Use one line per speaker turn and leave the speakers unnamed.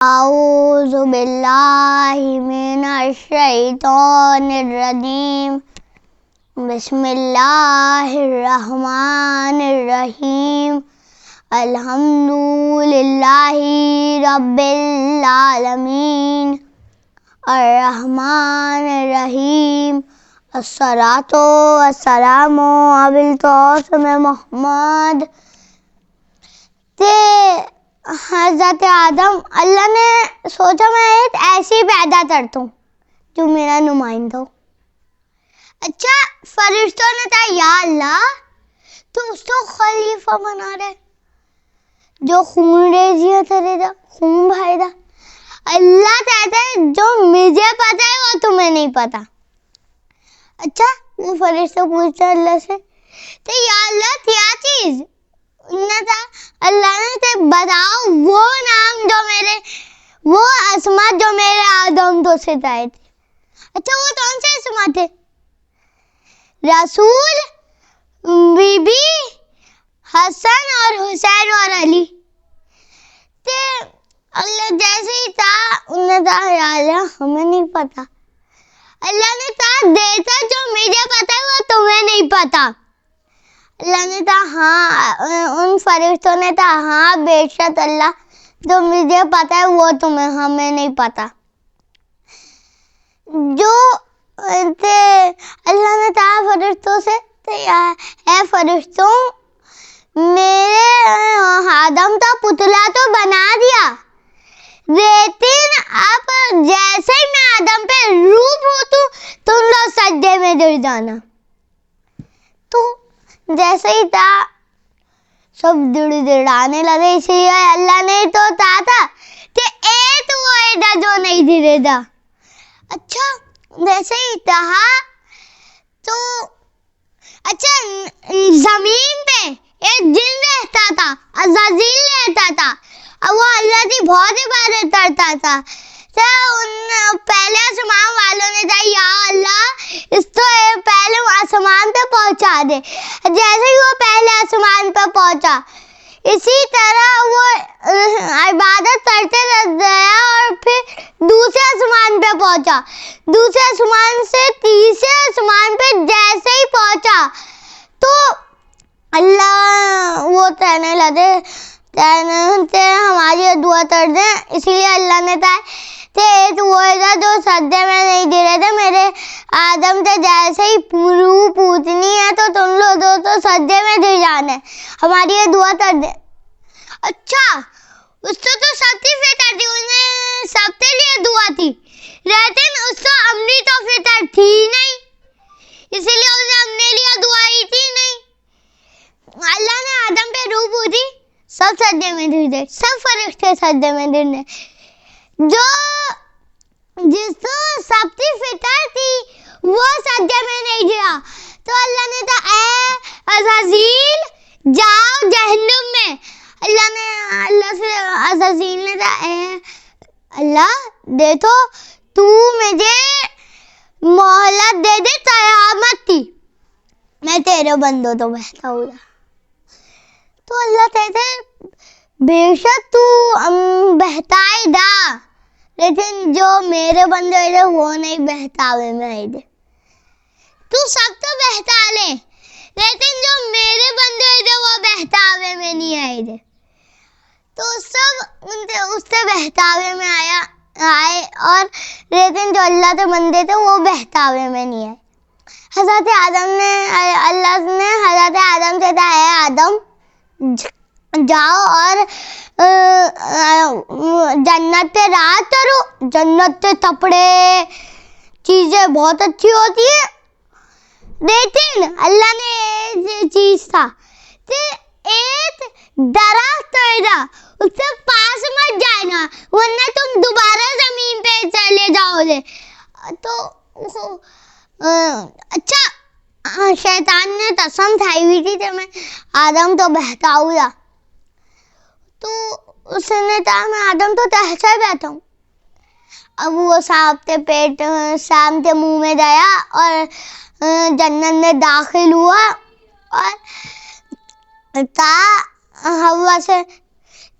اعوذ باللہ من الشیطان الرجیم بسم اللہ الرحمن الرحیم الحمد للہ رب العالمین الرحمن الرحیم الصلاۃ والسلام علی القاسم محمد۔ حضرت آدم، اللہ نے سوچا میں ایک ایسی پیدا کرتا ہوں جو میرا نمائندہ ہو۔ اچھا، فرشتوں نے کہا یا اللہ تو اس کو خلیفہ بنا رہے جو خون ریزیاں کرے گا، خون بہائے گا۔ اللہ کہتا ہے جو مجھے پتا ہے وہ تمہیں نہیں پتا۔ اچھا، وہ فرشتہ پوچھتا اللہ سے تو یا اللہ کیا چیز؟ اللہ نے بتاؤ وہ نام جو وہ اسما جو میرے آدم تو سے آئے تھے۔ اچھا، وہ کون سے اسما تھے؟ رسول، بی بی، حسن اور حسین اور علی۔ اللہ جیسے ہی تھا انہوں نے کہا یا اللہ ہمیں نہیں پتا۔ اللہ نے کہا دیتا جو مجھے پتا ہے وہ تمہیں نہیں پتا۔ اللہ نے کہا ہاں، ان فرشتوں نے کہا ہاں بے شک اللہ جو مجھے پتا ہے وہ ہمیں نہیں پتا۔ جو اللہ نے کہا فرشتوں سے اے فرشتوں، میرے آدم کا پتلا تو بنا دیا، لیکن اب جیسے ہی میں آدم پہ روح پھونکوں تم لوگ سجدے میں گر جانا۔ تو جیسے ہی تھا سب دڑانے لگے، اسی لیے اللہ نے تو کہا تھا کہ ایک وہ ایڈا جو نہیں دھیرے دا۔ اچھا، جیسے ہی کہا تو اچھا زمین پہ ایک جن رہتا تھا، عزازیل رہتا تھا، اور وہ اللہ کی بہت عبادت کرتا تھا۔ پہلے آسمان والوں نے کہا یا اللہ اس کو پہلے آسمان پہ پہنچا دے۔ جیسے ہی وہ پہلے آسمان پہ پہنچا، اسی طرح وہ عبادت کرتے گیا اور پھر دوسرے آسمان پہ پہنچا، دوسرے آسمان سے تیسرے آسمان پہ جیسے ہی پہنچا تو اللہ وہ کہنے لگے ہماری دعا کر دیں۔ اسی لیے اللہ نے کہا کہ ایک وہ ہے جو سجدے میں نہیں گرے تھے، میرے آدم سے جیسے ہی روح پوچھنی ہے تو تم لوگ تو سجدے میں گر جانا ہے، ہماری یہ دعا کر دیں۔ اچھا، اس کو تو سب کی فکر تھی، اس نے سب کے لیے دعا تھی، لیکن اس کو اپنی تو فکر تھی نہیں، اسی لیے اس نے اپنے لیے دعا ہی تھی نہیں۔ اللہ نے آدم پہ روح پوچھی، سب سجدے میں گر گئے، سب فرشتے سجدے میں گر گئے۔ جو جس کو سب کی فکر تھی وہ سجدے میں نہیں گرا، تو اللہ نے کہا اے عزازیل جاؤ جہنم میں۔ اللہ سے عزازیل نے کہا اے اللہ دیکھو تو مجھے مہلت دے دے قیامت کی، میں تیرے بندوں تو بہتا ہوں۔ تو اللہ کہتے بے شک تو بہتائی دا، لیکن جو میرے بندے ہوئے وہ نہیں بہتاوے میں آئی دے۔ تو سب تو بہتا لے، لیکن جو میرے بندے ہوئے وہ بہتاوے میں نہیں آئے دے۔ تو سب اس سے بہتاوے میں آئے اور لیکن جو اللہ کے بندے تھے وہ بہتاوے میں نہیں آئے۔ حضرت آدم نے اللہ نے حضرت آدم سے کہا اے آدم جاؤ اور جنت پہ رات کرو، جنت کے کپڑے چیزیں بہت اچھی ہوتی ہیں، لیکن اللہ نے ایک چیز تھا کہ ایک درخت ہوگا اس سے پاس مت جانا ورنہ تم دوبارہ زمین پہ چلے جاؤ گے۔ تو اچھا شیطان نے قسم کھائی ہوئی تھی کہ میں آدم تو بہتاؤں گا، تو اس نے کہا میں آدم تو کیسے بہتا ہوں۔ اب وہ سانپ کے منہ میں گیا اور جنت میں داخل ہوا اور کہا ہوا سے